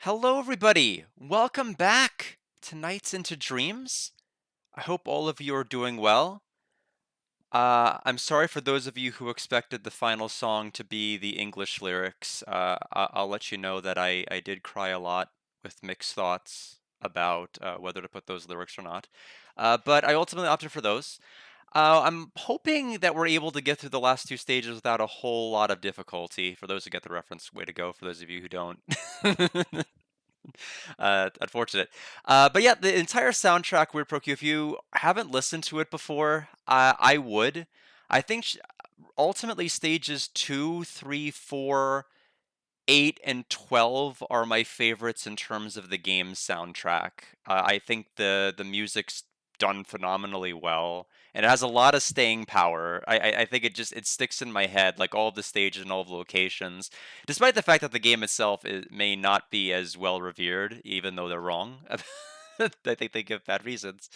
Hello, everybody. Welcome back to Nights into Dreams. I hope all of you are doing well. I'm sorry for those of you who expected the final song to be the English lyrics. I'll let you know that I did cry a lot with mixed thoughts about whether to put those lyrics or not. But I ultimately opted for those. I'm hoping that we're able to get through the last two stages without a whole lot of difficulty. For those who get the reference, way to go. For those of you who don't. Unfortunate. But yeah, the entire soundtrack, Weird Pro Q, if you haven't listened to it before, I would. I think ultimately stages 2, 3, 4, 8, and 12 are my favorites in terms of the game's soundtrack. I think the music's done phenomenally well, and it has a lot of staying power. I think it sticks in my head, like all of the stages and all of the locations, despite the fact that the game itself may not be as well revered, even though they're wrong. I think they give bad reasons.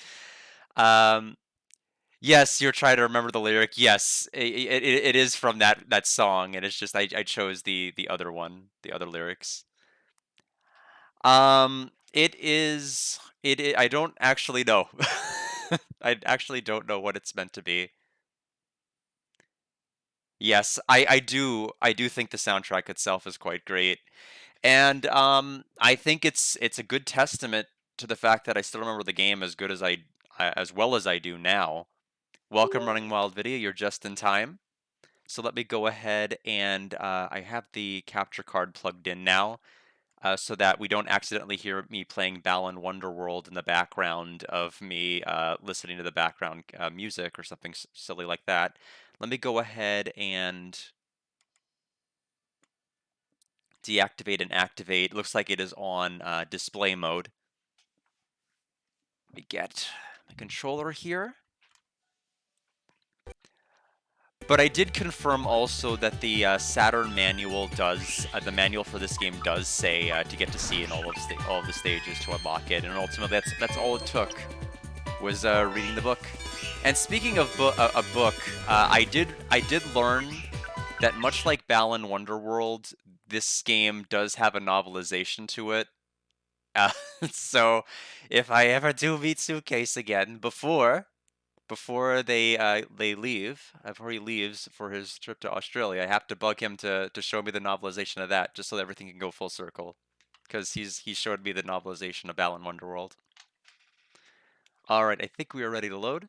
Um, Yes, you're trying to remember the lyric. Yes, it is from that song, and it's just I chose the other one, the other lyrics. I don't actually know. I actually don't know what it's meant to be. Yes, I do think the soundtrack itself is quite great, and I think it's a good testament to the fact that I still remember the game as good as as well as I do now. Welcome, Running Wild Video. You're just in time. So let me go ahead and I have the capture card plugged in now so that we don't accidentally hear me playing Balan Wonderworld in the background of me listening to the background music or something silly like that. Let me go ahead and deactivate and activate. Looks like it is on display mode. Let me get my controller here. But I did confirm also that the Saturn manual does, the manual for this game does say to get to see in all of the stages to unlock it, and ultimately that's all it took was reading the book. And speaking of a book, I did learn that much like Balan Wonderworld, this game does have a novelization to it. Uh, so if I ever do meet Suitcase again before they leave, before he leaves for his trip to Australia, I have to bug him to show me the novelization of that, just so that everything can go full circle, because he showed me the novelization of Balan Wonderworld. All right, I think we are ready to load.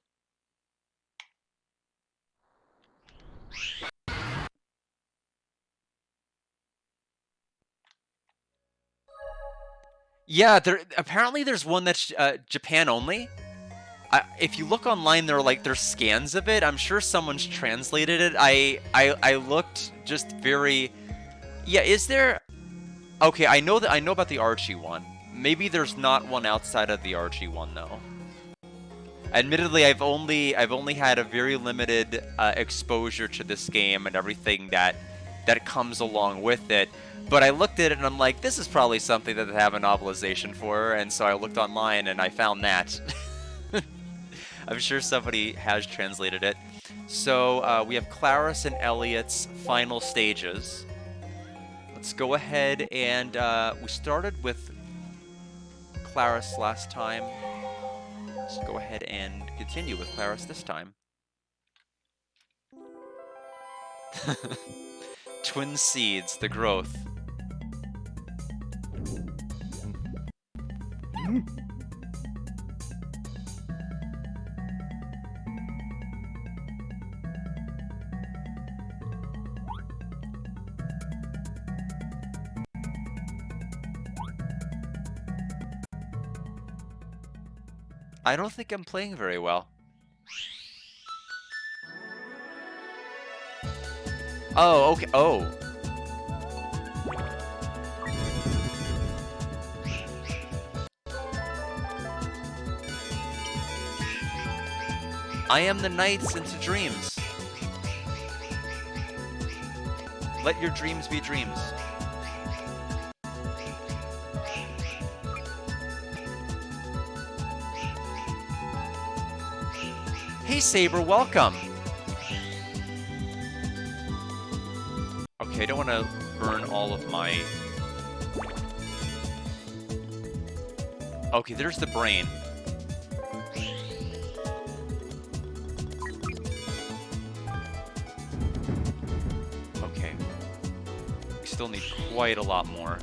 Yeah, there's one that's Japan only. If you look online, there's scans of it. I'm sure someone's translated it. I looked just very. Yeah, is there? Okay, I know about the Archie one. Maybe there's not one outside of the Archie one though. Admittedly, I've only had a very limited exposure to this game and everything that comes along with it. But I looked at it and I'm like, this is probably something that they have a novelization for, and so I looked online and I found that. I'm sure somebody has translated it. So we have Claris and Elliot's final stages. Let's go ahead and we started with Claris last time. Let's go ahead and continue with Claris this time. Twin Seeds, the growth. I don't think I'm playing very well. Oh, okay. Oh. I am the Nights into Dreams. Let your dreams be dreams. Hey Saber, welcome. Okay, I don't want to burn all of my Okay, there's the brain. Okay. We still need quite a lot more.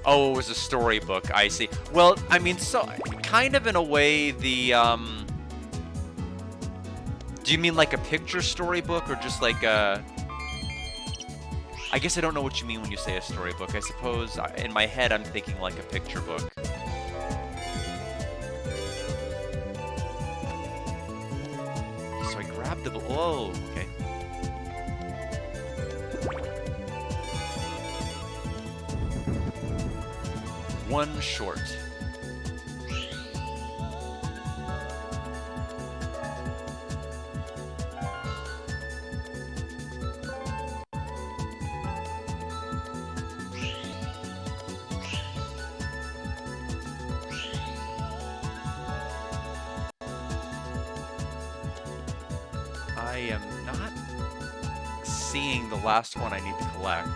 Oh, it was a storybook, I see. Well, I mean, so, kind of in a way, the, do you mean like a picture storybook, or just like a... I guess I don't know what you mean when you say a storybook. I suppose, in my head, I'm thinking like a picture book. So I grabbed the... Whoa, okay. One short. I am not seeing the last one I need to collect.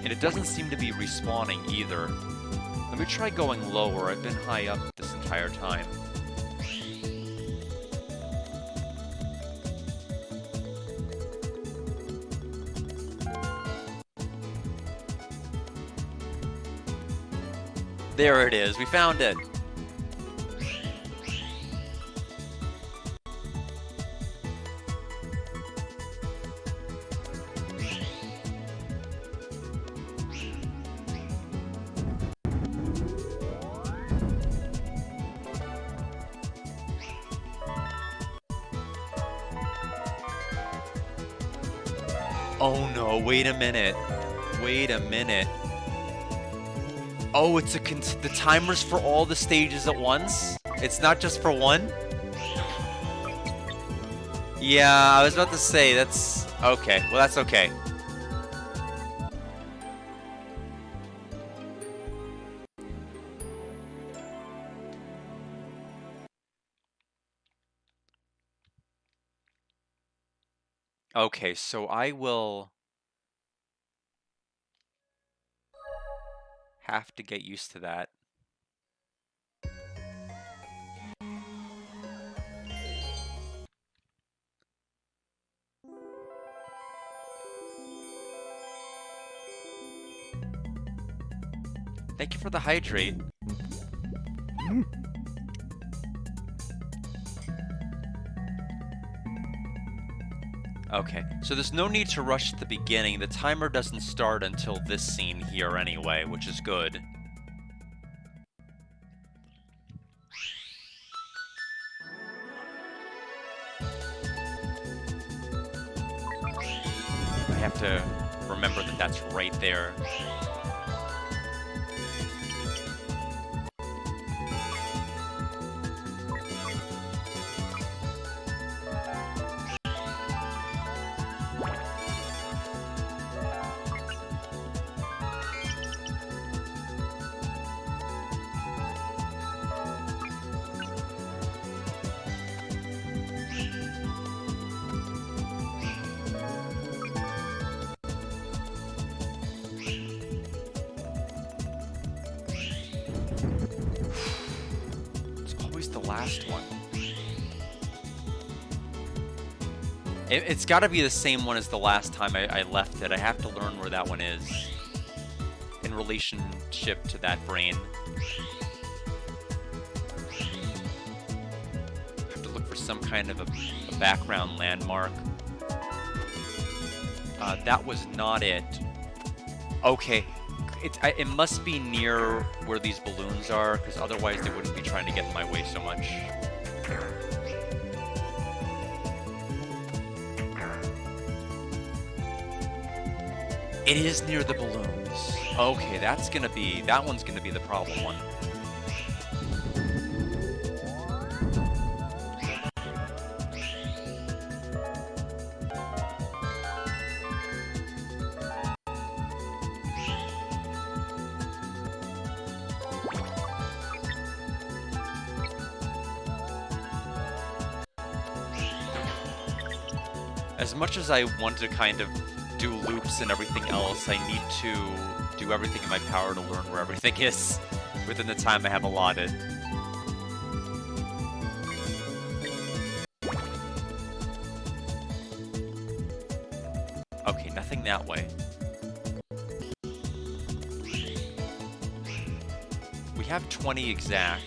And it doesn't seem to be respawning either. Let me try going lower. I've been high up this entire time. There it is. We found it. Oh no, wait a minute. Wait a minute. Oh, it's the timer's for all the stages at once? It's not just for one? Yeah, I was about to say, that's... Okay, well that's okay. Okay, so I will have to get used to that. Thank you for the hydrate. Okay, so there's no need to rush at the beginning. The timer doesn't start until this scene here anyway, which is good. I have to remember that that's right there. It's got to be the same one as the last time I left it. I have to learn where that one is in relationship to that brain. I have to look for some kind of a background landmark. That was not it. Okay, it must be near where these balloons are, because otherwise they wouldn't be trying to get in my way so much. It is near the balloons. Okay, that one's gonna be the problem one. As much as I want to kind of do loops and everything else, I need to do everything in my power to learn where everything is within the time I have allotted. Okay, nothing that way. We have 20 exact,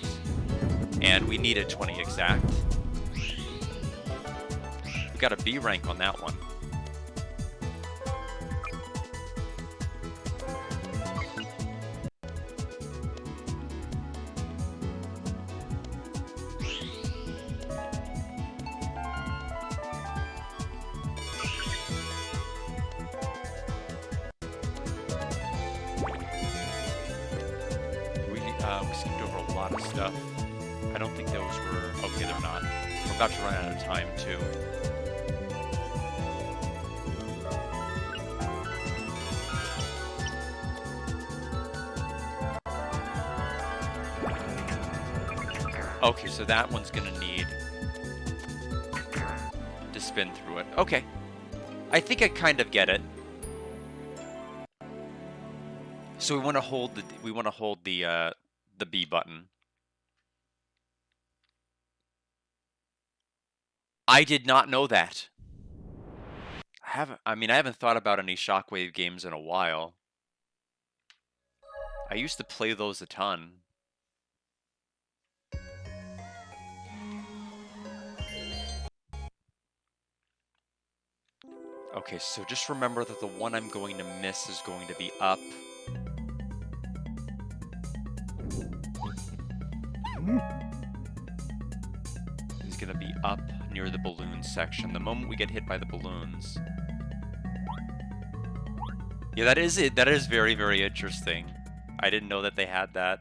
and we needed 20 exact. We got a B rank on that one. We skipped over a lot of stuff. I don't think those were... Okay, they're not. We're about to run out of time, too. Okay, so that one's gonna need to spin through it. Okay. I think I kind of get it. So we want to hold the B button. I did not know that. I haven't thought about any Shockwave games in a while. I used to play those a ton. Okay, so just remember that the one I'm going to miss is going to be up. Is going to be up near the balloon section. The moment we get hit by the balloons. Yeah, that is it. That is very, very interesting. I didn't know that they had that.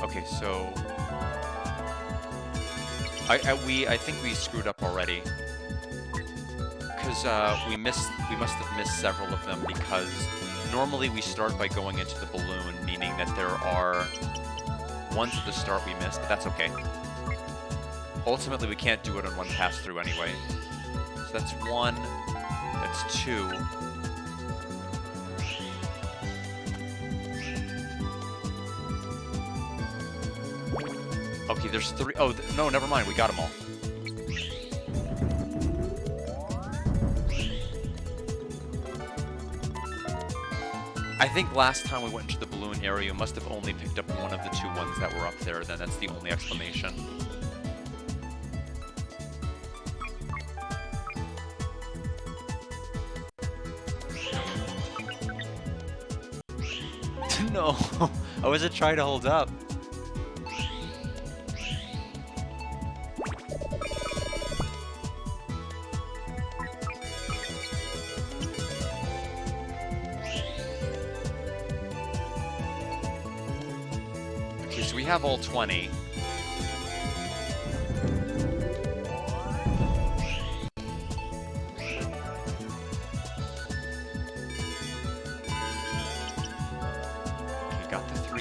Okay, so I think we screwed up already. Because we must have missed several of them, because normally we start by going into the balloon, meaning that there are ones at the start we missed, but that's okay. Ultimately, we can't do it on one pass through anyway. So that's one, that's two. Okay, there's three. Oh, no, never mind, we got them all. I think last time we went into the balloon area, we must have only picked up one of the two ones that were up there, then that's the only explanation. No, I wasn't trying to hold up. Okay, so we have all 20.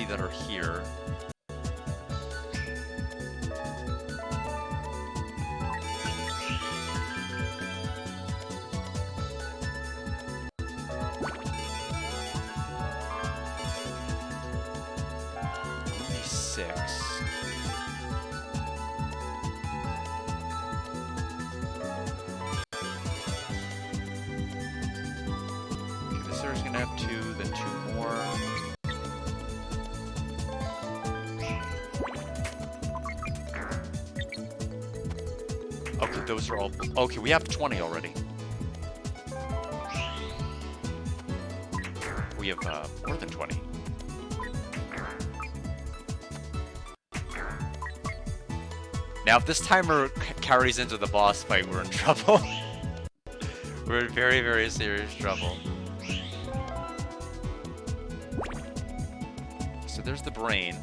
That are here. Only 6. Okay, this area's gonna have 2, then 2 more. Okay, those are all... Okay, we have 20 already. We have more than 20. Now, if this timer carries into the boss fight, we're in trouble. We're in very, very serious trouble. So there's the brain.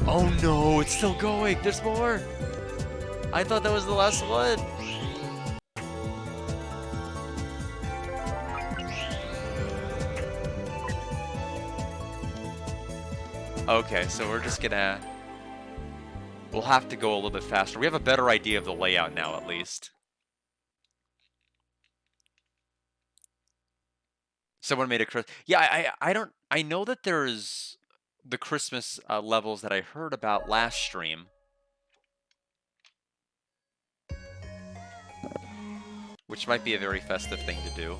Oh no, it's still going. There's more. I thought that was the last one. Okay, so we're just gonna... We'll have to go a little bit faster. We have a better idea of the layout now, at least. Someone made a... Yeah, I don't... I know that there's the Christmas levels that I heard about last stream. Which might be a very festive thing to do.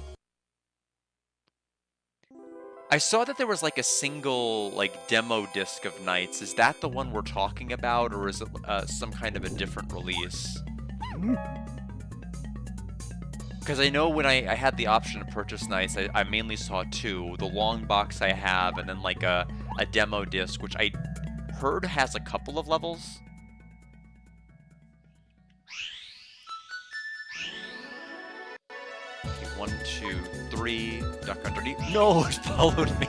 I saw that there was like a single like demo disc of Nights. Is that the one we're talking about, or is it some kind of a different release? Because I know when I had the option to purchase Nights, I mainly saw two. The long box I have, and then like a demo disc, which I heard has a couple of levels. Okay, 1, 2, 3, duck underneath. No, it followed me.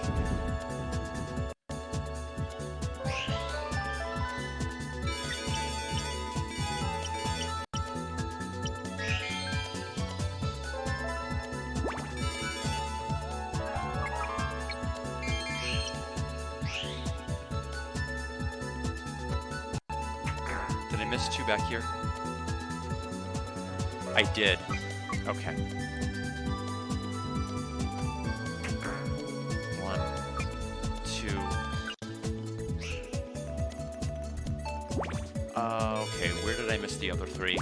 Did I miss two back here? I did. Okay. 1, 2. Okay, where did I miss the other three?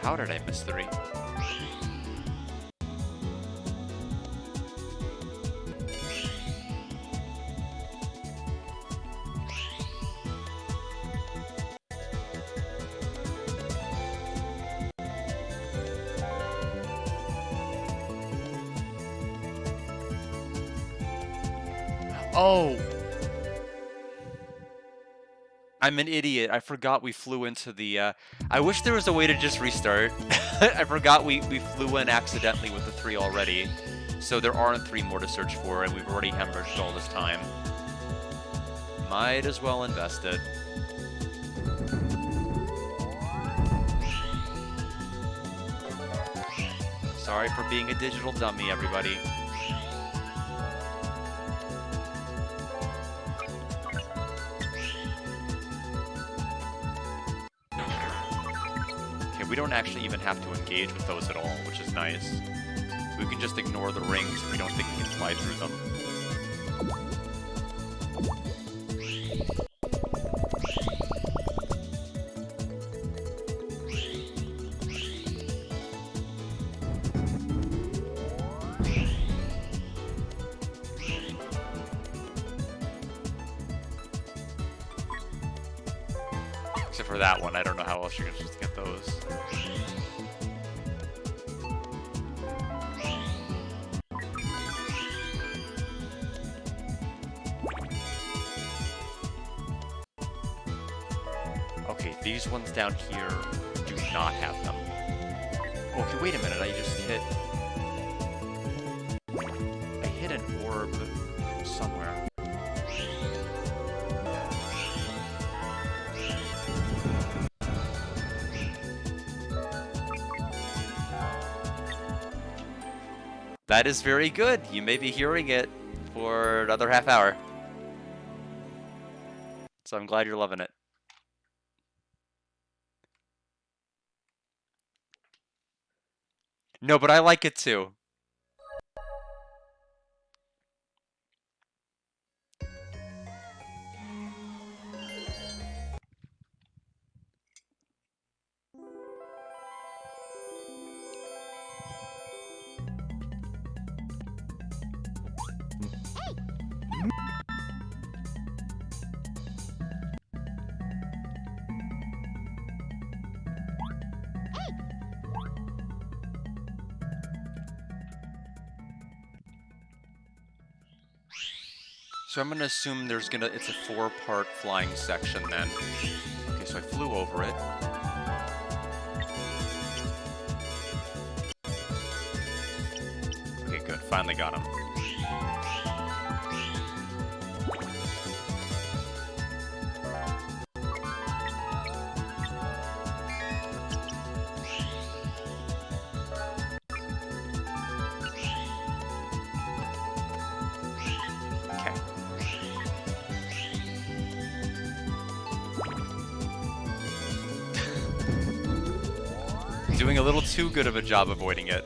How did I miss 3? Oh! I'm an idiot. I forgot we flew into the, I wish there was a way to just restart. I forgot we flew in accidentally with the 3 already. So there aren't 3 more to search for, and we've already hemorrhaged all this time. Might as well invest it. Sorry for being a digital dummy, everybody. We don't actually even have to engage with those at all, which is nice. We can just ignore the rings if we don't think we can fly through them. Except for that one, I don't know how else you're supposed to get those. Okay, these ones down here do not have them. Okay, wait a minute, I just hit... I hit an orb somewhere. That is very good. You may be hearing it for another half hour. So I'm glad you're loving it. No, but I like it too. So I'm gonna assume it's a 4-part flying section then. Okay, so I flew over it. Okay, good, finally got him. doing a little too good of a job avoiding it.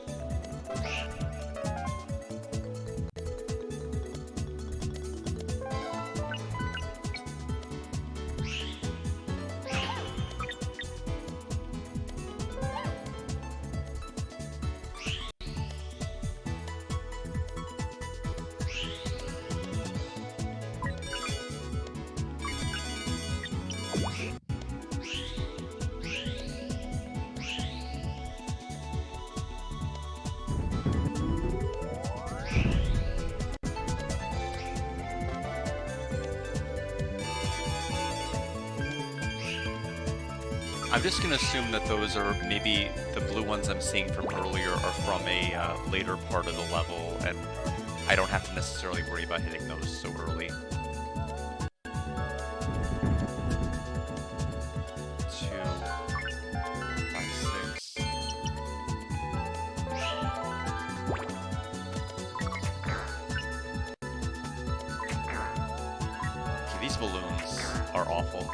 I'm just gonna assume that those are maybe the blue ones I'm seeing from earlier are from a later part of the level, and I don't have to necessarily worry about hitting those so early. 2, 5, 6. Okay, these balloons are awful.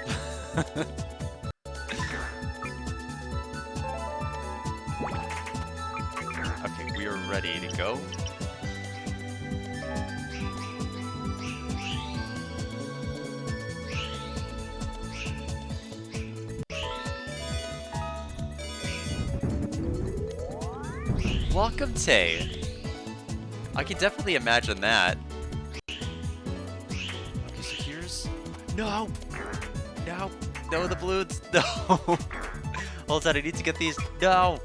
Okay, we are ready to go. Welcome, Tay. I can definitely imagine that. Okay, so here's... No! No! No, the balloons! No! Hold on, I need to get these. No!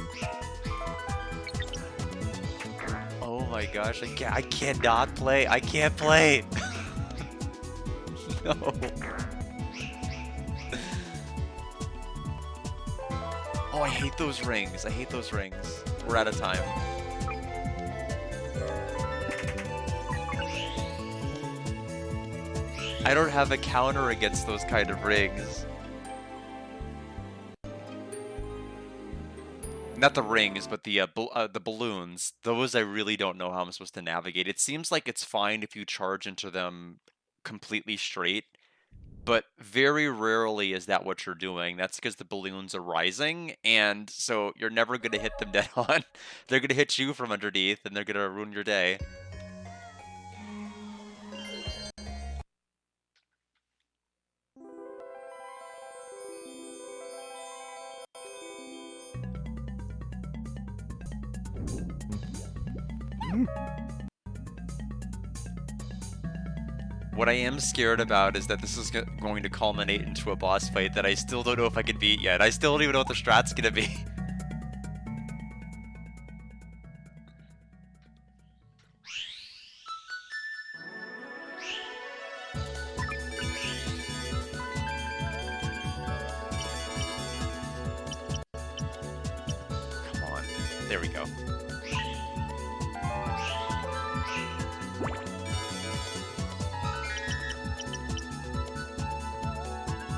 Oh my gosh, I cannot play. I can't play! No! Oh, I hate those rings. I hate those rings. We're out of time. I don't have a counter against those kind of rings. Not the rings, but the balloons. Those I really don't know how I'm supposed to navigate. It seems like it's fine if you charge into them completely straight, but very rarely is that what you're doing. That's because the balloons are rising, and so you're never going to hit them dead on. They're going to hit you from underneath, and they're going to ruin your day. What I am scared about is that this is going to culminate into a boss fight that I still don't know if I can beat yet. I still don't even know what the strat's gonna be. Come on. There we go.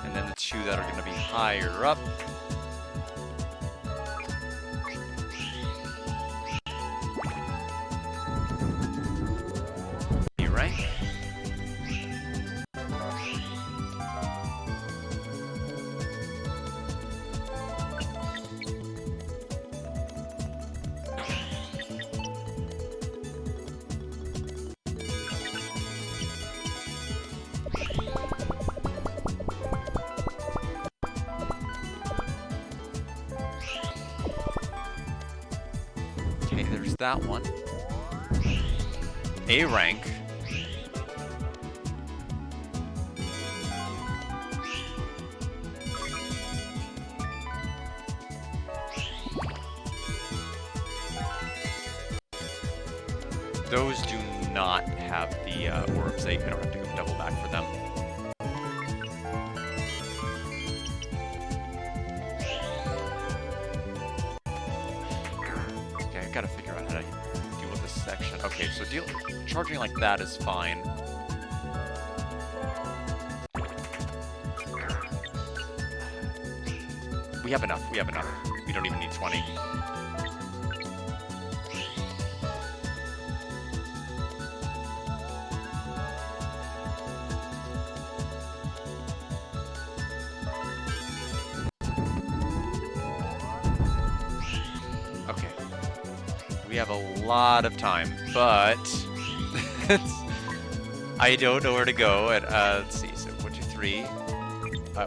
And then the two that are going to be higher up. Right? Okay, there's that one. A rank. Those do not have the orbs. I don't have to go double back for them. Okay, I gotta figure out how to deal with this section. Okay, so charging like that is fine. We have enough. We have enough. We don't even need 20. We have a lot of time, but I don't know where to go. And let's see. So 1, 2, 3.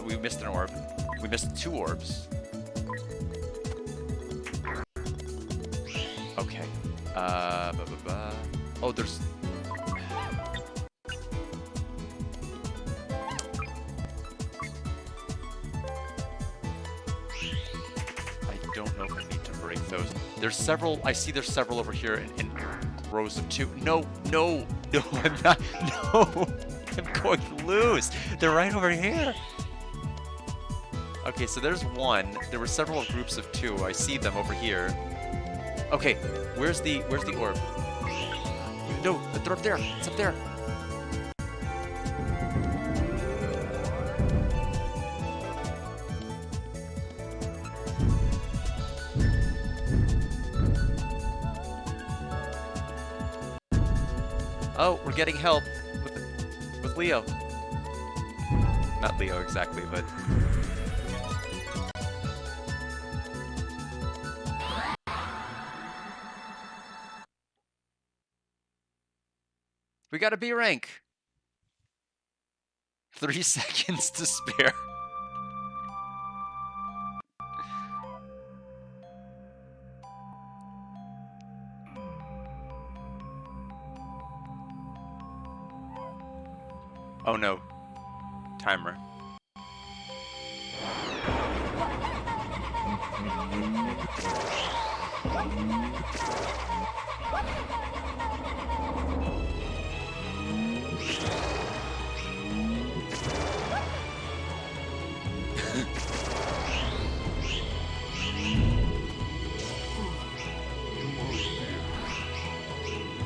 We missed an orb. We missed 2 orbs. Okay. Oh, there's. I don't know if I need to break those. There's several. I see there's several over here in rows of 2. No, no, no, I'm not. No, I'm going to lose. They're right over here. Okay, so there's 1. There were several groups of 2. I see them over here. Okay, where's the orb? No, they're up there. It's up there. Oh, we're getting help with Leo. Not Leo exactly, but. We got a B rank. 3 seconds to spare. Oh no. Timer.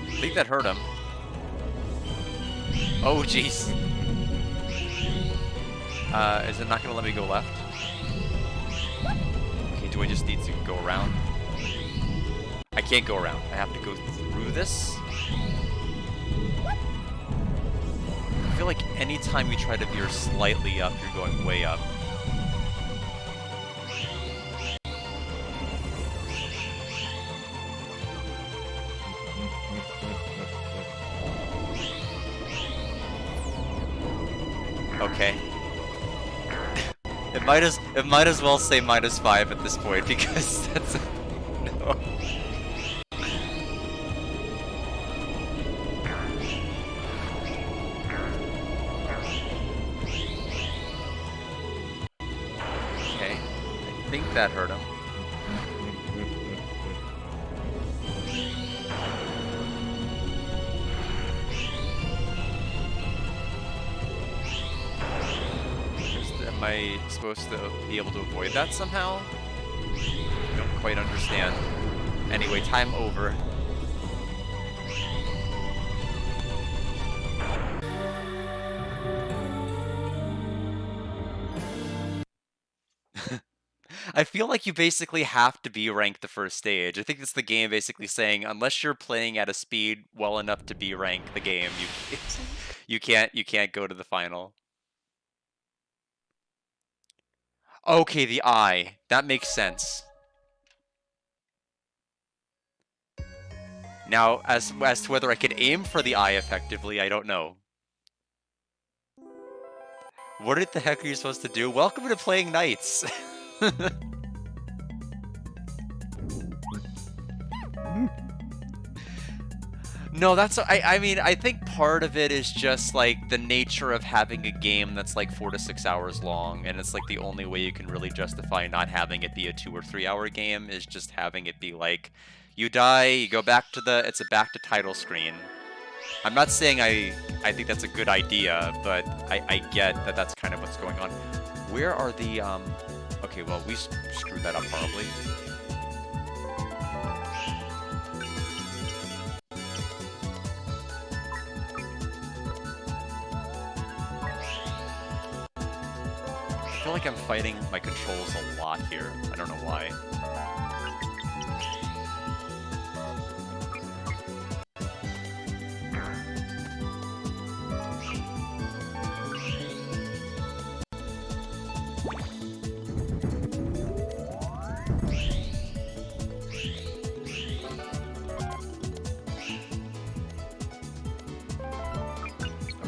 I think that hurt him. Oh, jeez. Is it not gonna let me go left? Okay, do I just need to go around? I can't go around. I have to go through this. I feel like anytime you try to veer slightly up, you're going way up. Okay. It might as well say -5 at this point because that's no. Okay. I think that hurt him. Am I supposed to be able to avoid that somehow? I don't quite understand. Anyway, time over. I feel like you basically have to be ranked the first stage. I think it's the game basically saying, unless you're playing at a speed well enough to be ranked the game, you can't go to the final. Okay, the eye. That makes sense. Now, as to whether I can aim for the eye effectively, I don't know. What the heck are you supposed to do? Welcome to playing Knights. No, that's... I mean, I think part of it is just, like, the nature of having a game that's, like, 4 to 6 hours long, and it's, like, the only way you can really justify not having it be a 2 or 3 hour game is just having it be, like, you die, you go back to the... It's a back to title screen. I'm not saying I think that's a good idea, but I get that that's kind of what's going on. Where are the... Okay, well, we screwed that up horribly. I feel like I'm fighting my controls a lot here. I don't know why.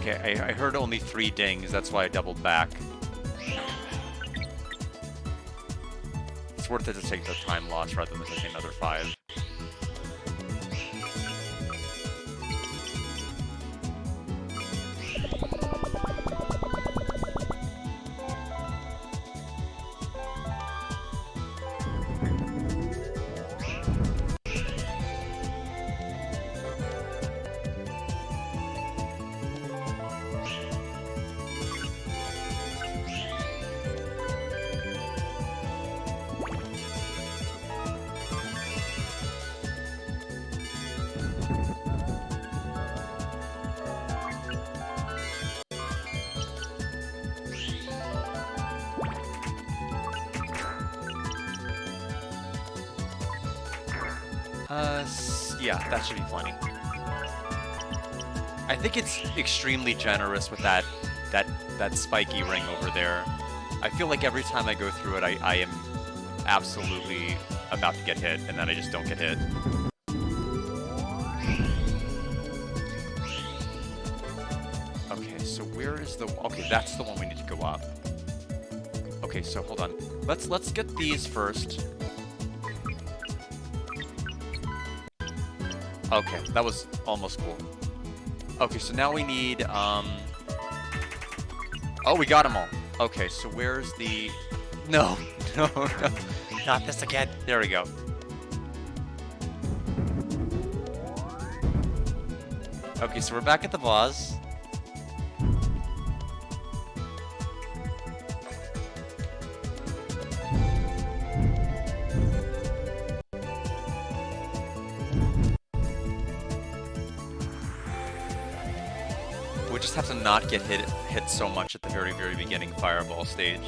Okay, I heard only 3 dings, that's why I doubled back. It's worth it to take the time loss rather than taking another 5. Yeah, that should be plenty. I think it's extremely generous with that spiky ring over there. I feel like every time I go through it, I am absolutely about to get hit, and then I just don't get hit. Okay, so where is the... Okay, that's the one we need to go up. Okay, so hold on. Let's get these first. Okay, that was almost cool. Okay, so now we need, Oh, we got them all. Okay, so where's the... No, no, no. Not this again. There we go. Okay, so we're back at the vase. We just have to not get hit so much at the very, very beginning fireball stage.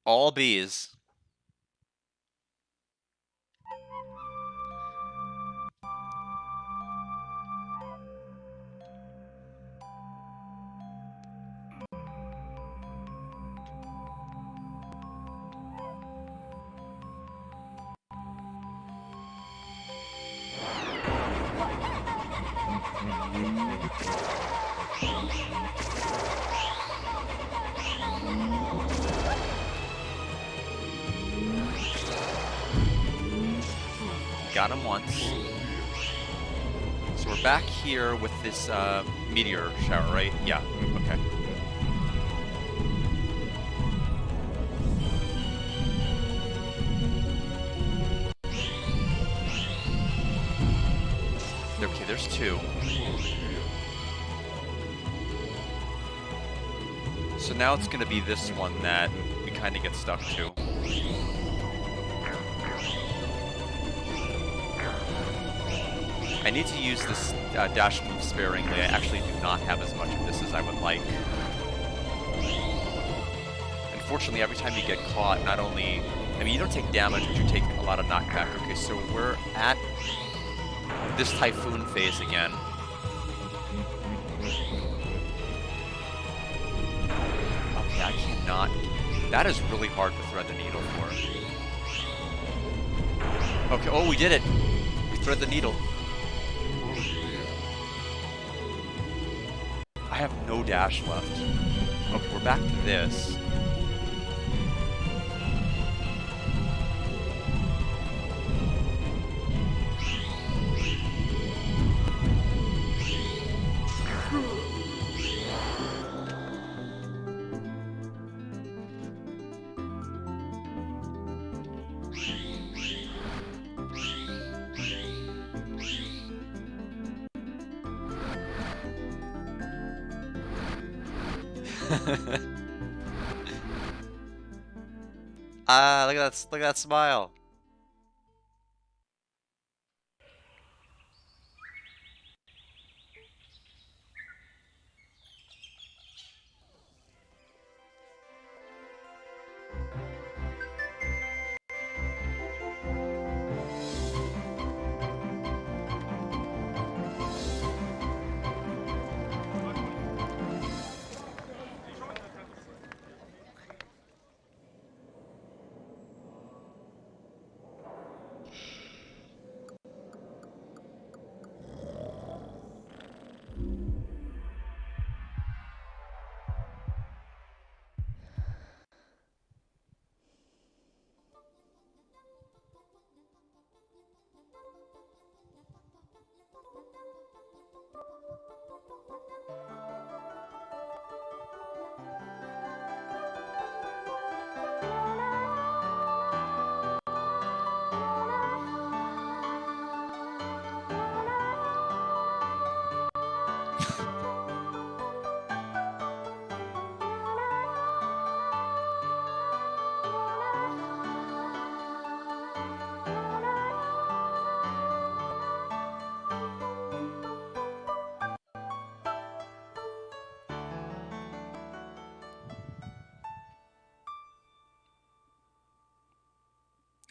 All bees. Got him once. So we're back here with this meteor shower, right? Yeah, okay. Okay, there's 2. So now it's going to be this one that we kind of get stuck to. I need to use this dash move sparingly. I actually do not have as much of this as I would like. Unfortunately, every time you get caught, not only... I mean, you don't take damage, but you take a lot of knockback. Okay, so we're at this Typhoon phase again. Okay, I cannot... That is really hard to thread the needle for. Okay, oh, we did it! We thread the needle. I have no dash left. Okay, we're back to this. Look at that smile.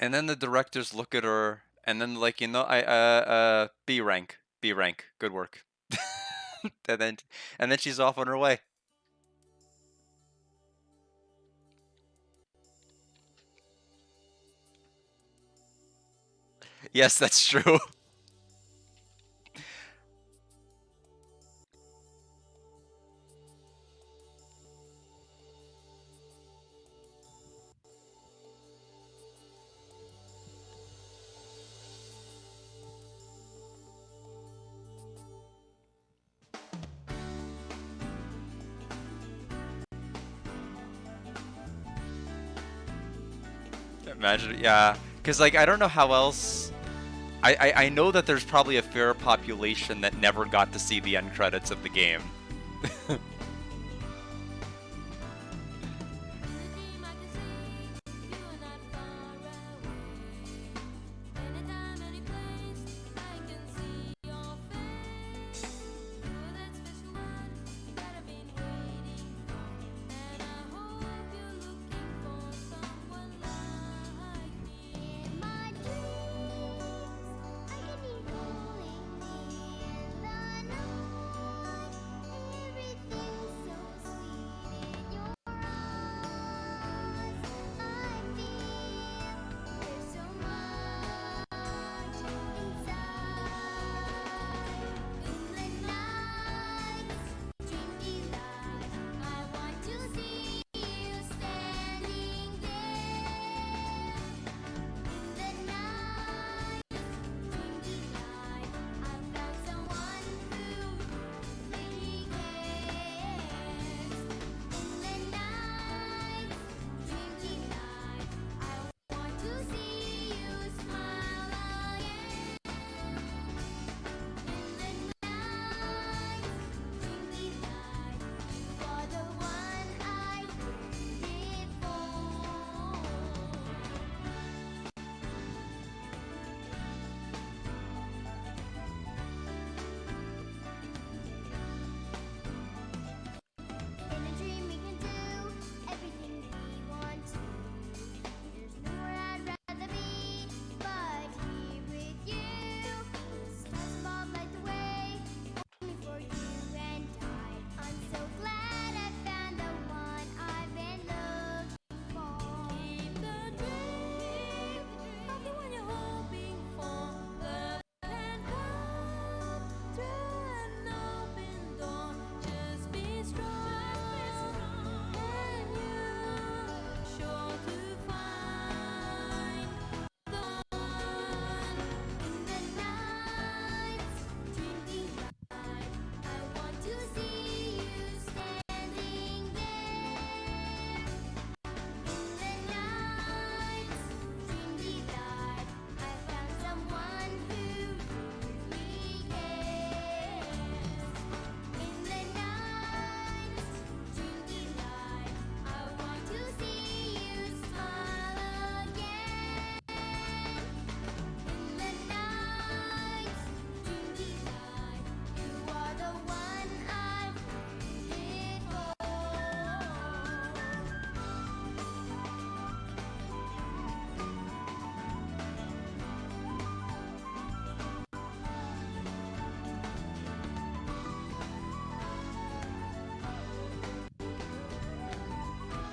And then the directors look at her, and then like, B rank, B rank, good work. and then and then she's off on her way. Yes, that's true. Imagine, yeah, because like I don't know how else. I know that there's probably a fair population that never got to see the end credits of the game.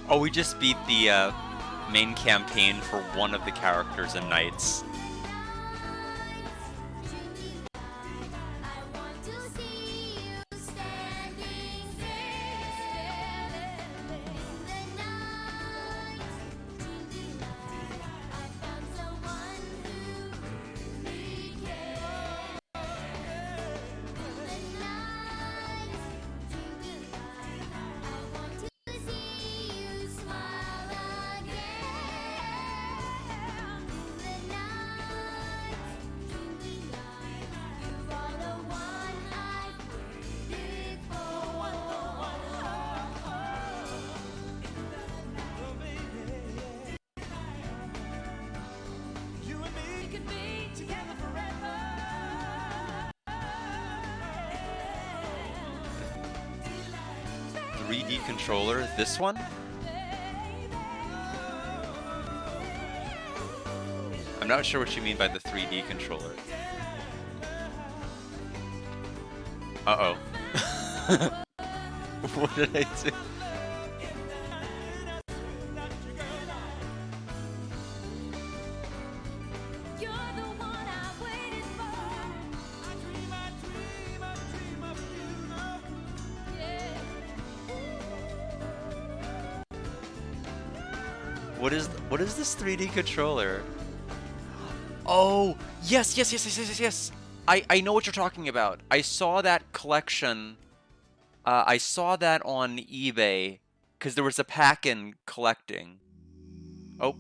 Oh, we just beat the main campaign for one of the characters in Knights. You and me could be together forever. 3D controller, this one? I'm not sure what you mean by the 3D controller. Uh-oh. What did I do? You're the one I waited for. I dream of you. Yeah. What is this 3D controller? Oh, yes, yes, yes, yes, yes, yes, yes. I know what you're talking about. I saw that collection. I saw that on eBay because there was a pack in collecting. Oh.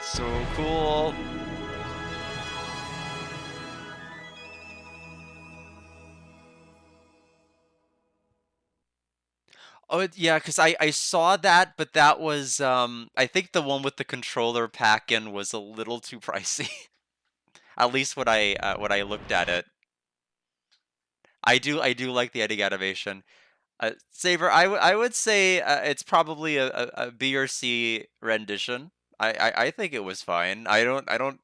So cool. Oh, yeah, because I saw that, but that was I think the one with the controller pack-in was a little too pricey. At least when I looked at it. I do like the editing animation. Saber, I would say it's probably a B or C rendition. I think it was fine. I don't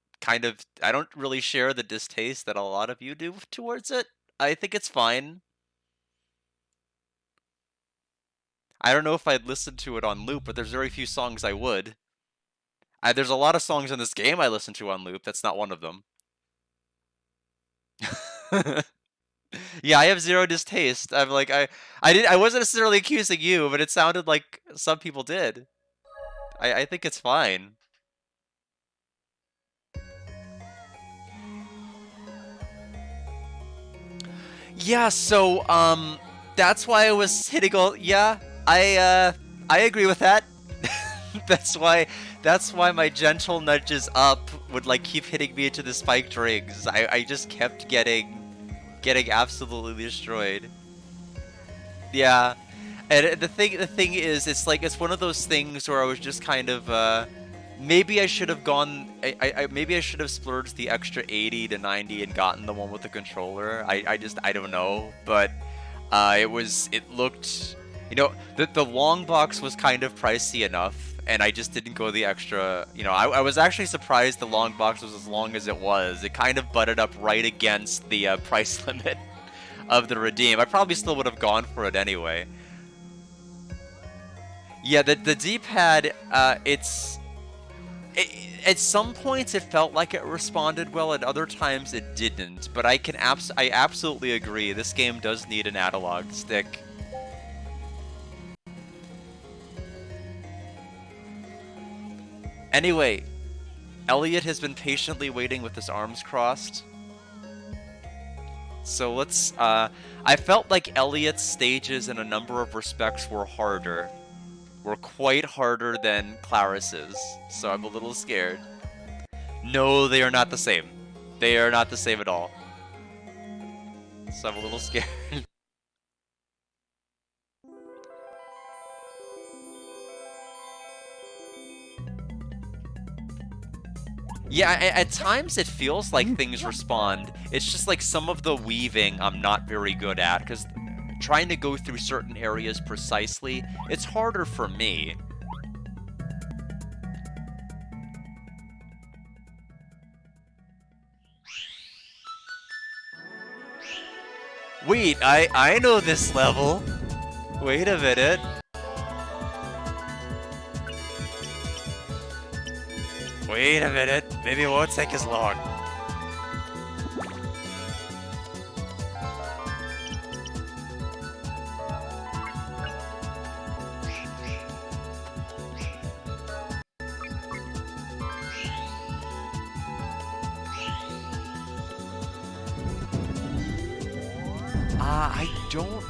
really share the distaste that a lot of you do towards it. I think it's fine. I don't know if I'd listen to it on loop, but there's very few songs I would. There's a lot of songs in this game I listen to on loop. That's not one of them. Yeah, I have zero distaste. I'm like I wasn't necessarily accusing you, but it sounded like some people did. I think it's fine. Yeah, so that's why I was hitting all yeah, I agree with that. That's why my gentle nudges up would like keep hitting me into the spiked rings. I just kept getting absolutely destroyed. Yeah. And the thing is, it's like it's one of those things where I was just kind of maybe I should have gone maybe I should have splurged the extra 80 to 90 and gotten the one with the controller. I don't know, but it looked, you know, the long box was kind of pricey enough, and I just didn't go the extra, you know, I was actually surprised the long box was as long as it was. It kind of butted up right against the price limit of the redeem. I probably still would have gone for it anyway. Yeah, the D-pad, at some points it felt like it responded well, at other times it didn't. But I absolutely agree. This game does need an analog stick. Anyway, Elliot has been patiently waiting with his arms crossed. So let's, I felt like Elliot's stages in a number of respects were harder. Were quite harder than Claris's, so I'm a little scared. No, they are not the same. They are not the same at all. So I'm a little scared. Yeah, at times it feels like things respond. It's just like some of the weaving I'm not very good at, because trying to go through certain areas precisely, it's harder for me. Wait, I know this level. Wait a minute. Wait a minute. Maybe it won't take as long. I don't...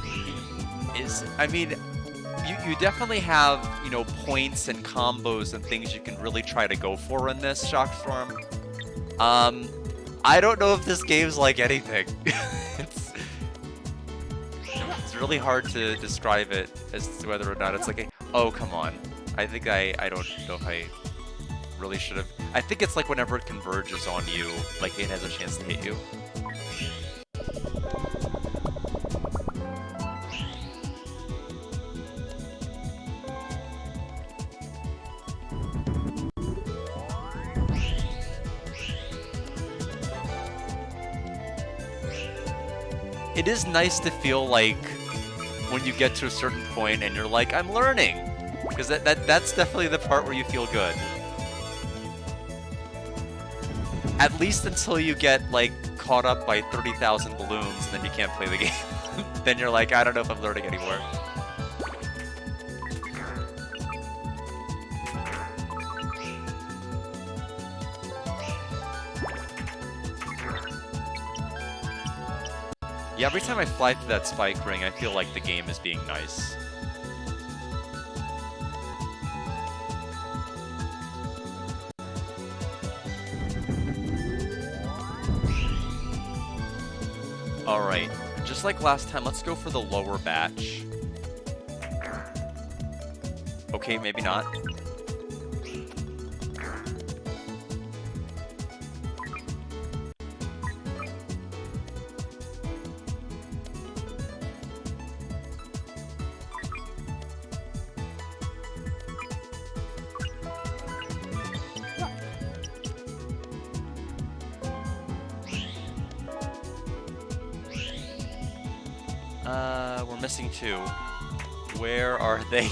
I mean, you definitely have, you know, points and combos and things you can really try to go for in this Shockstorm. I don't know if this game's like anything. it's really hard to describe it as to whether or not it's like a... Oh, come on. I think I don't know if I really should have... I think it's like whenever it converges on you, like it has a chance to hit you. it is nice to feel like when you get to a certain point and you're like, I'm learning, because that's definitely the part where you feel good. At least until you get like caught up by 30,000 balloons, and then you can't play the game. Then you're like, I don't know if I'm learning anymore. Yeah, every time I fly through that spike ring, I feel like the game is being nice. Alright, just like last time, let's go for the lower batch. Okay, maybe not. We're missing 2. Where are they?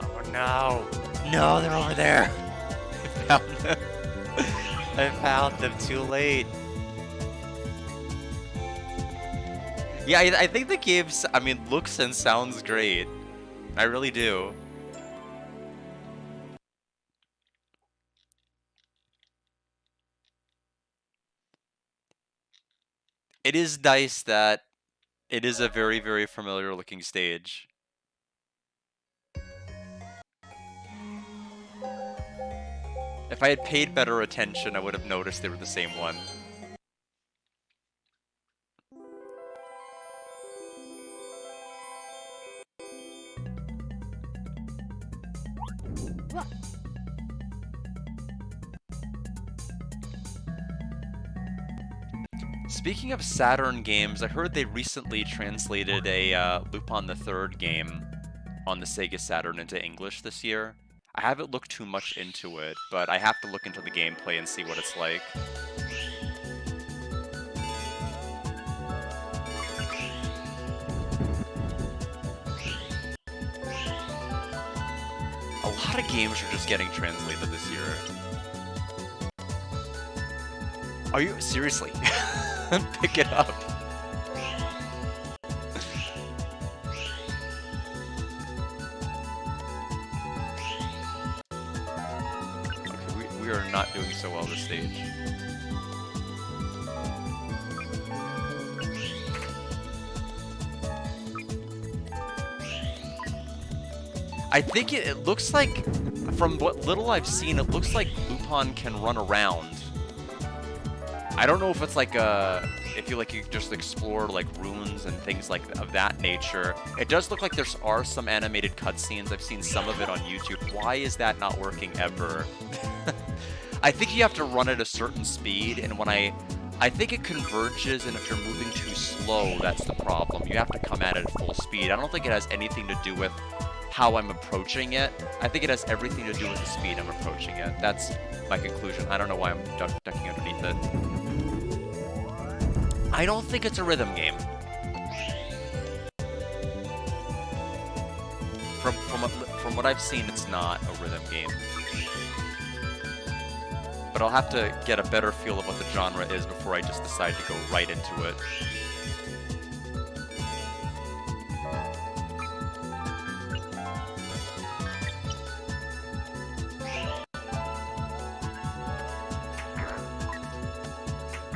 Oh no! No, they're over there! I found them. I found them too late. Yeah, I think the game's, I mean, looks and sounds great. I really do. It is nice that it is a very, very familiar looking stage. If I had paid better attention, I would have noticed they were the same one. Speaking of Saturn games, I heard they recently translated a Lupin the Third game on the Sega Saturn into English this year. I haven't looked too much into it, but I have to look into the gameplay and see what it's like. A lot of games are just getting translated this year. Are you seriously? Pick it up. Okay, we are not doing so well this stage. I think it looks like, from what little I've seen, it looks like Lupin can run around. I don't know if it's like if you just explore like runes and things like of that nature. It does look like there are some animated cutscenes. I've seen some of it on YouTube. Why is that not working ever? I think you have to run at a certain speed, and when I think it converges, and if you're moving too slow, that's the problem. You have to come at it at full speed. I don't think it has anything to do with how I'm approaching it. I think it has everything to do with the speed I'm approaching it. That's my conclusion. I don't know why I'm ducking underneath it. I don't think it's a rhythm game. From what I've seen, it's not a rhythm game. But I'll have to get a better feel of what the genre is before I just decide to go right into it.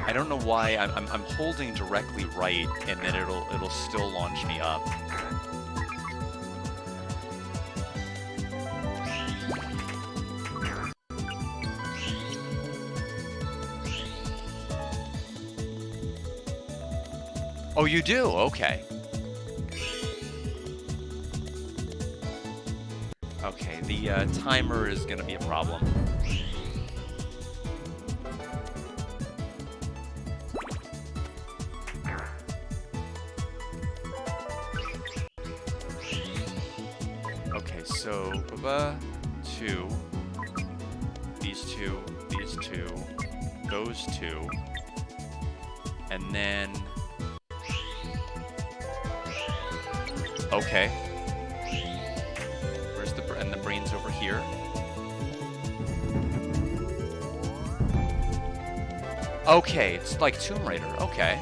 I don't know why I'm holding directly right, and then it'll still launch me up. Oh, you do? Okay. Okay, the timer is gonna be a problem. So, two, these two, those two, and then Okay. Where's and the brain's over here. Okay, it's like Tomb Raider. Okay.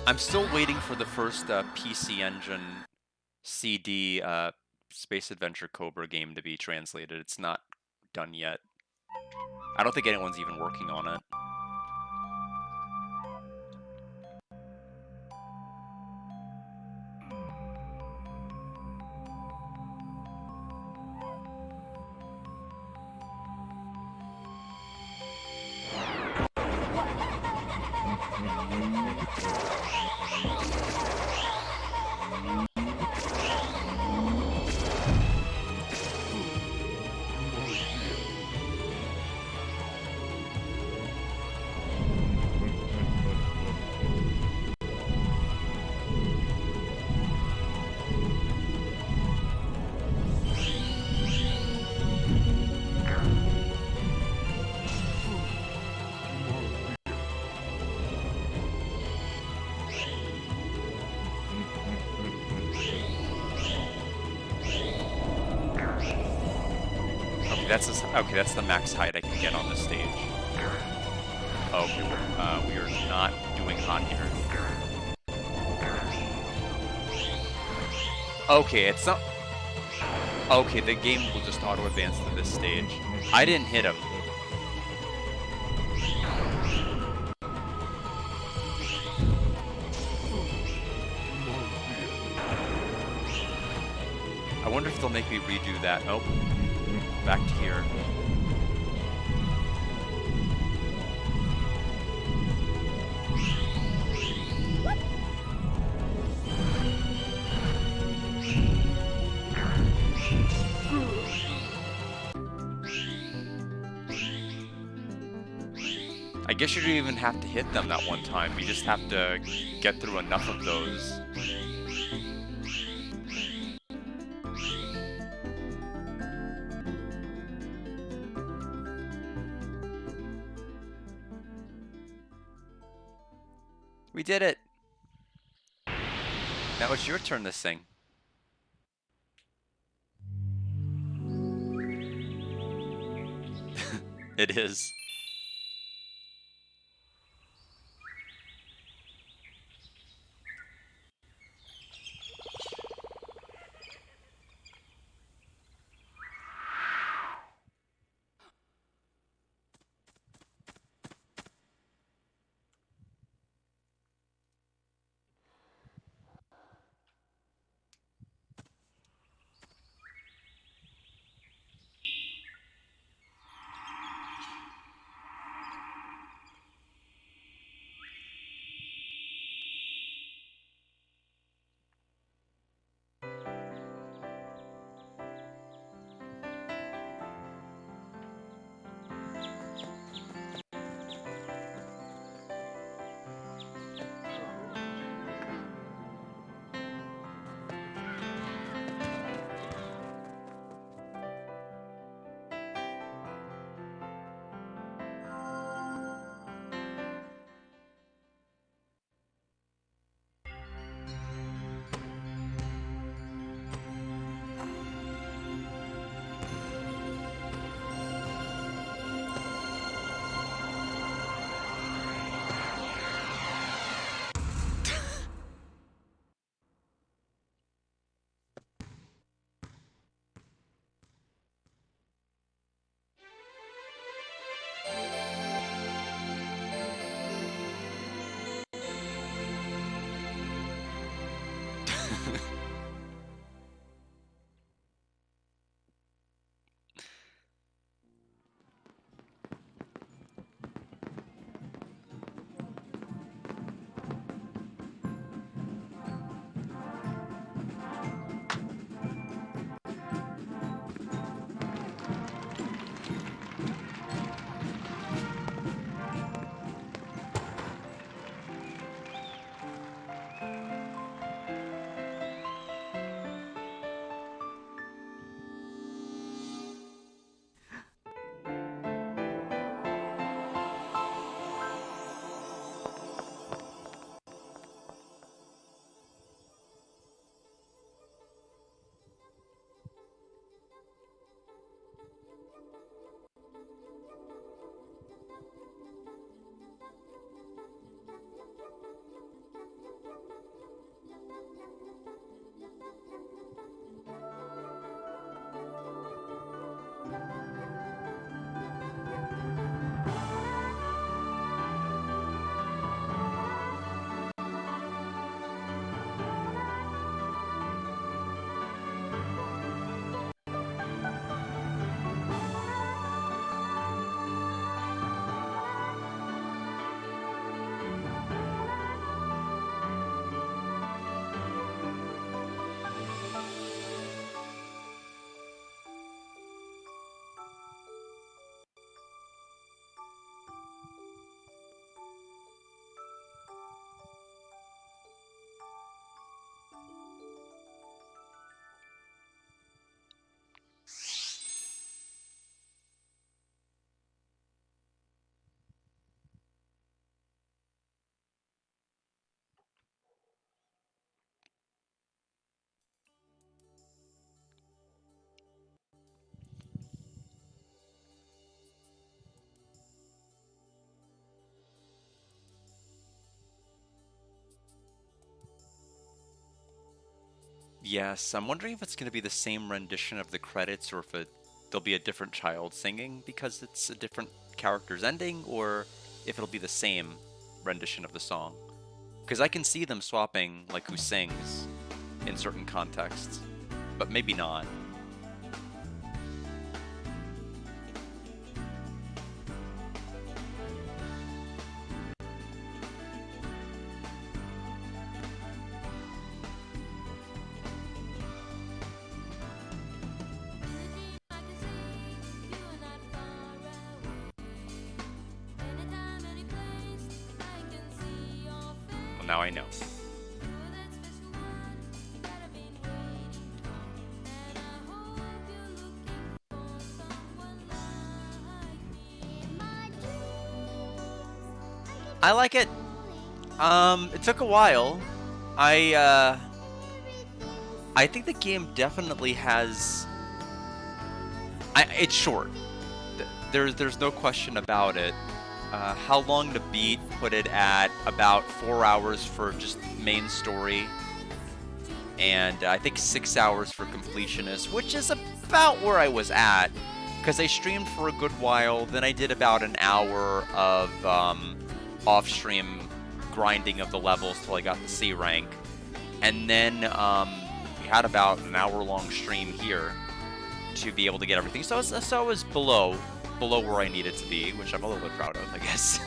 I'm still waiting for the first PC Engine CD Space Adventure Cobra game to be translated. It's not done yet. I don't think anyone's even working on it. Okay, that's the max height I can get on this stage. Okay, we are not doing hot here. Okay, it's not. Okay, the game will just auto advance to this stage. I didn't hit him. I wonder if they'll make me redo that. Oh, back to here. I guess you don't even have to hit them that one time. You just have to get through enough of those. We did it! Now it's your turn to sing. It is. Yes, I'm wondering if it's going to be the same rendition of the credits or if there'll be a different child singing because it's a different character's ending, or if it'll be the same rendition of the song. Because I can see them swapping, like, who sings in certain contexts, but maybe not. Well, now I know. I like it. It took a while. I think the game definitely has. It's short. There's no question about it. How long to beat? Put it at about 4 hours for just main story, and I think 6 hours for completionist, which is about where I was at. Because I streamed for a good while, then I did about an hour of off-stream grinding of the levels till I got the C rank, and then we had about an hour-long stream here to be able to get everything. So I was below where I needed to be, which I'm a little bit proud of, I guess.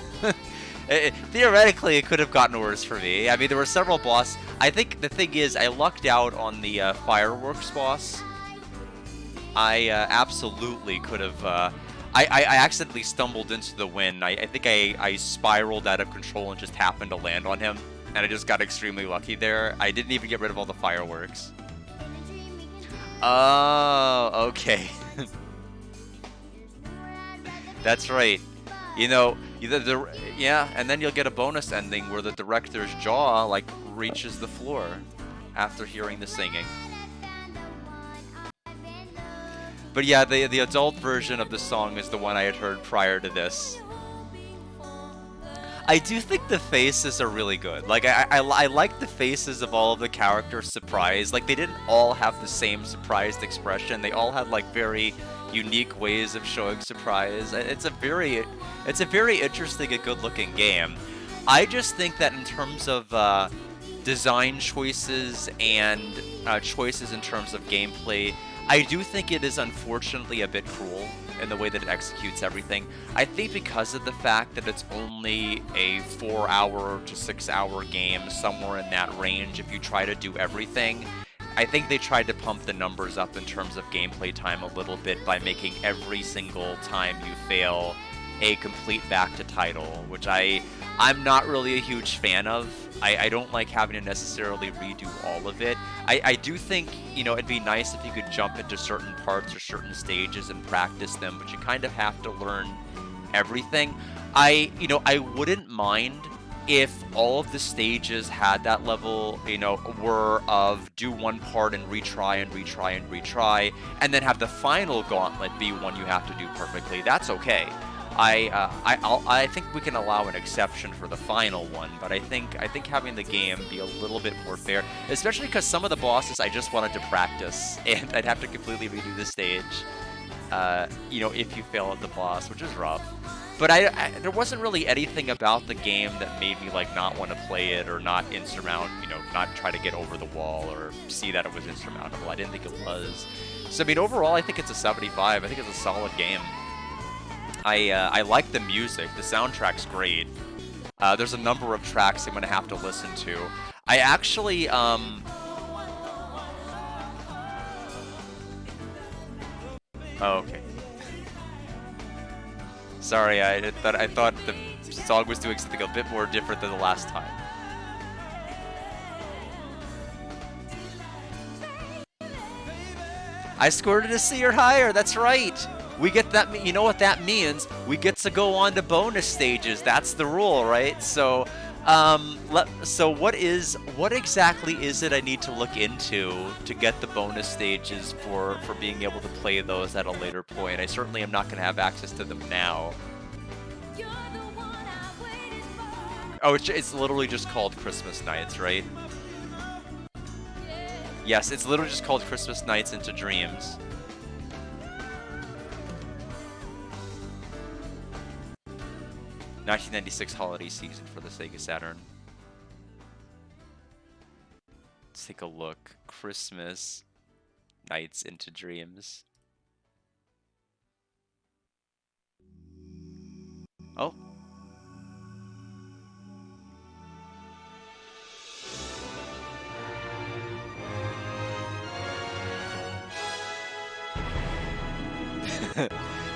Theoretically, it could have gotten worse for me. I mean, there were several bosses. I think the thing is, I lucked out on the fireworks boss. I absolutely could have. I accidentally stumbled into the wind. I think I spiraled out of control and just happened to land on him, and I just got extremely lucky there. I didn't even get rid of all the fireworks. Oh, okay. That's right. You know, yeah, and then you'll get a bonus ending where the director's jaw, like, reaches the floor after hearing the singing. But yeah, the adult version of the song is the one I had heard prior to this. I do think the faces are really good. Like, I like the faces of all of the characters surprised. Like, they didn't all have the same surprised expression. They all had, like, very unique ways of showing surprise. It's a very interesting and good-looking game. I just think that in terms of design choices and choices in terms of gameplay, I do think it is unfortunately a bit cruel in the way that it executes everything. I think because of the fact that it's only a 4-hour to 6-hour game, somewhere in that range, if you try to do everything, I think they tried to pump the numbers up in terms of gameplay time a little bit by making every single time you fail a complete back to title, which I'm not really a huge fan of. I don't like having to necessarily redo all of it. I do think, you know, it'd be nice if you could jump into certain parts or certain stages and practice them, but you kind of have to learn everything. I wouldn't mind if all of the stages had that level, you know, were of do one part and retry and retry and retry, and then have the final gauntlet be one you have to do perfectly. That's okay. I think we can allow an exception for the final one, but I think having the game be a little bit more fair, especially because some of the bosses I just wanted to practice, and I'd have to completely redo the stage, you know, if you fail at the boss, which is rough. But there wasn't really anything about the game that made me, like, not want to play it or not not try to get over the wall or see that it was insurmountable. I didn't think it was. So, I mean, overall, I think it's a 75. I think it's a solid game. I like the music. The soundtrack's great. There's a number of tracks I'm going to have to listen to. I actually, oh, okay. Sorry, I thought the song was doing something a bit more different than the last time. I scored it a C or higher, that's right! We get that, you know what that means? We get to go on to bonus stages, that's the rule, right? So, what exactly is it I need to look into to get the bonus stages for being able to play those at a later point? I certainly am not going to have access to them now. Oh, it's literally just called Christmas Nights, right? Yes, it's literally just called Christmas Nights into Dreams. ...1996 holiday season for the Sega Saturn. Let's take a look. Christmas Nights into Dreams. Oh.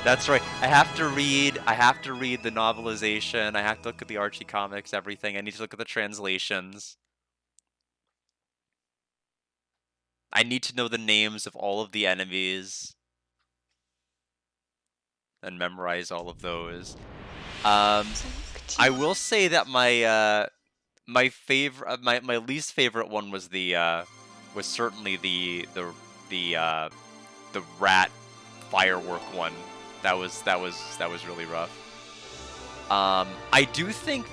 That's right. I have to read the novelization. I have to look at the Archie comics, everything. I need to look at the translations. I need to know the names of all of the enemies and memorize all of those. I will say that my my least favorite one was was certainly the rat firework one. That was really rough. I do think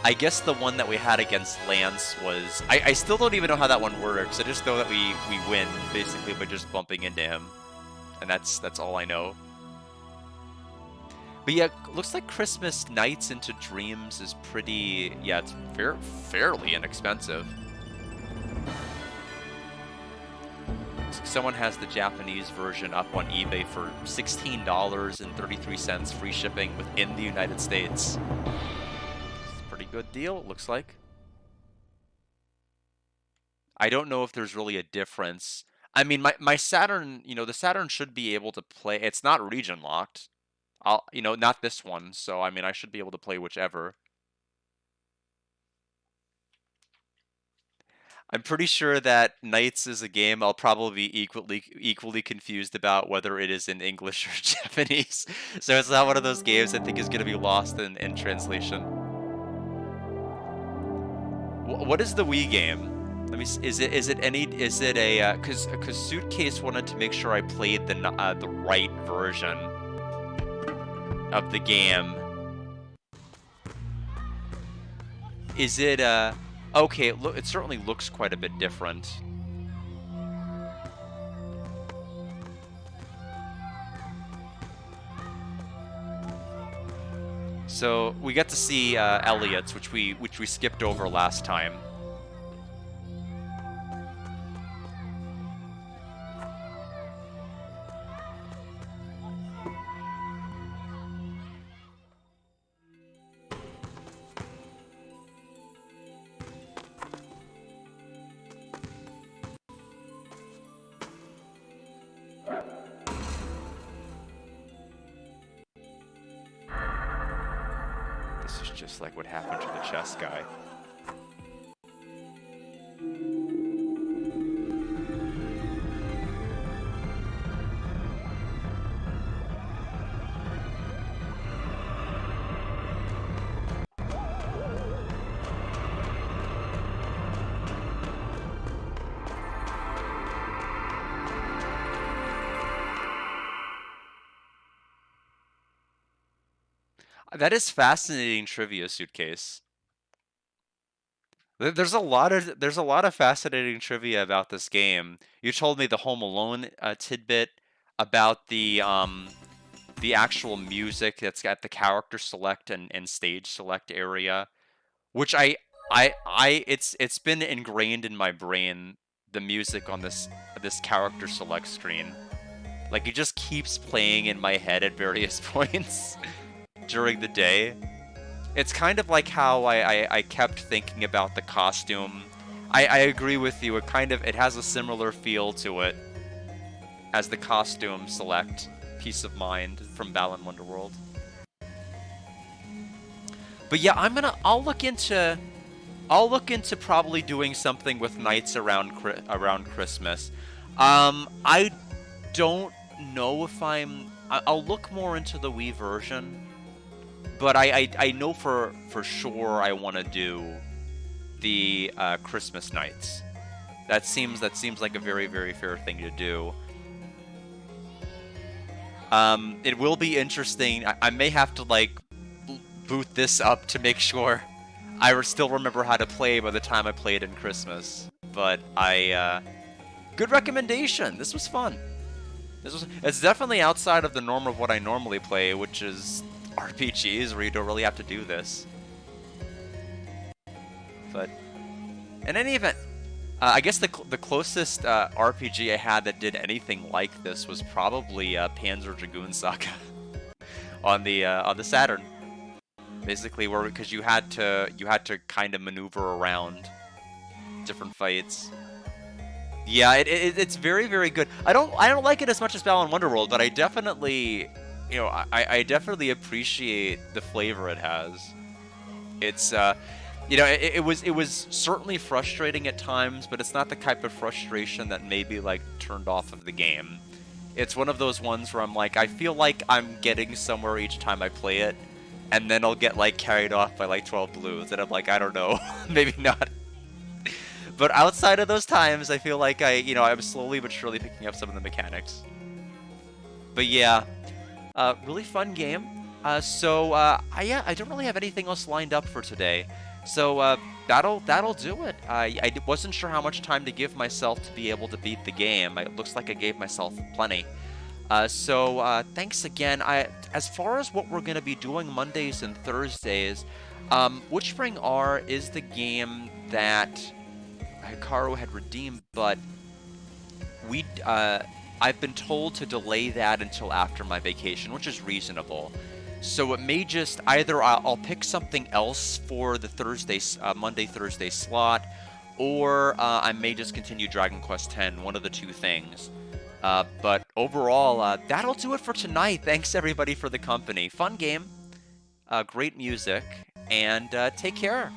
I guess the one that we had against Lance was... I still don't even know how that one works. I just know that we win, basically, by just bumping into him. And that's all I know. But yeah, looks like Christmas Nights into Dreams is pretty... Yeah, it's fairly inexpensive. Someone has the Japanese version up on eBay for $16.33 free shipping within the United States. It's a pretty good deal, it looks like. I don't know if there's really a difference. I mean, my Saturn, the Saturn should be able to play. It's not region locked. Not this one. So, I mean, I should be able to play whichever. I'm pretty sure that Nights is a game I'll probably be equally confused about whether it is in English or Japanese. So it's not one of those games I think is going to be lost in translation. What is the Wii game? Let me see. Is it a cuz Suitcase wanted to make sure I played the right version of the game. Is it okay, it certainly looks quite a bit different. So we get to see Elliot's, which we skipped over last time. Just like what happened to the chess guy. That is fascinating trivia, Suitcase. There's a lot of fascinating trivia about this game. You told me the Home Alone tidbit about the actual music that's got the character select and stage select area, which it's been ingrained in my brain, the music on this character select screen. Like, it just keeps playing in my head at various points during the day. It's kind of like how I kept thinking about the costume. I agree with you. It has a similar feel to it as the costume select Piece of Mind from Balan Wonderworld. But yeah, I'll look into probably doing something with Nights around Christmas. I don't know if I'll look more into the Wii version. But I know for sure I want to do the Christmas Nights. That seems like a very, very fair thing to do. It will be interesting. I may have to boot this up to make sure I still remember how to play by the time I play it in Christmas. But good recommendation. This was fun. It's definitely outside of the norm of what I normally play, which is RPGs where you don't really have to do this. But in any event, I guess the closest RPG I had that did anything like this was probably Panzer Dragoon Saga on the Saturn. Basically, because you had to kind of maneuver around different fights. Yeah, it's very, very good. I don't like it as much as Balan Wonderworld, but I definitely, I definitely appreciate the flavor it has. It's it was certainly frustrating at times, but it's not the type of frustration that maybe like turned off of the game. It's one of those ones where I'm like, I feel like I'm getting somewhere each time I play it, and then I'll get like carried off by like 12 blues, and I'm like, I don't know, maybe not. But outside of those times, I feel like I'm slowly but surely picking up some of the mechanics. But yeah, really fun game. I don't really have anything else lined up for today. So that'll do it. I wasn't sure how much time to give myself to be able to beat the game. It looks like I gave myself plenty. Thanks again. As far as what we're going to be doing Mondays and Thursdays, Witchspring R is the game that Hikaru had redeemed, but I've been told to delay that until after my vacation, which is reasonable. So it may just either I'll pick something else for the Monday Thursday slot, or I may just continue Dragon Quest X, one of the two things. But overall, that'll do it for tonight. Thanks everybody for the company. Fun game, great music, and take care.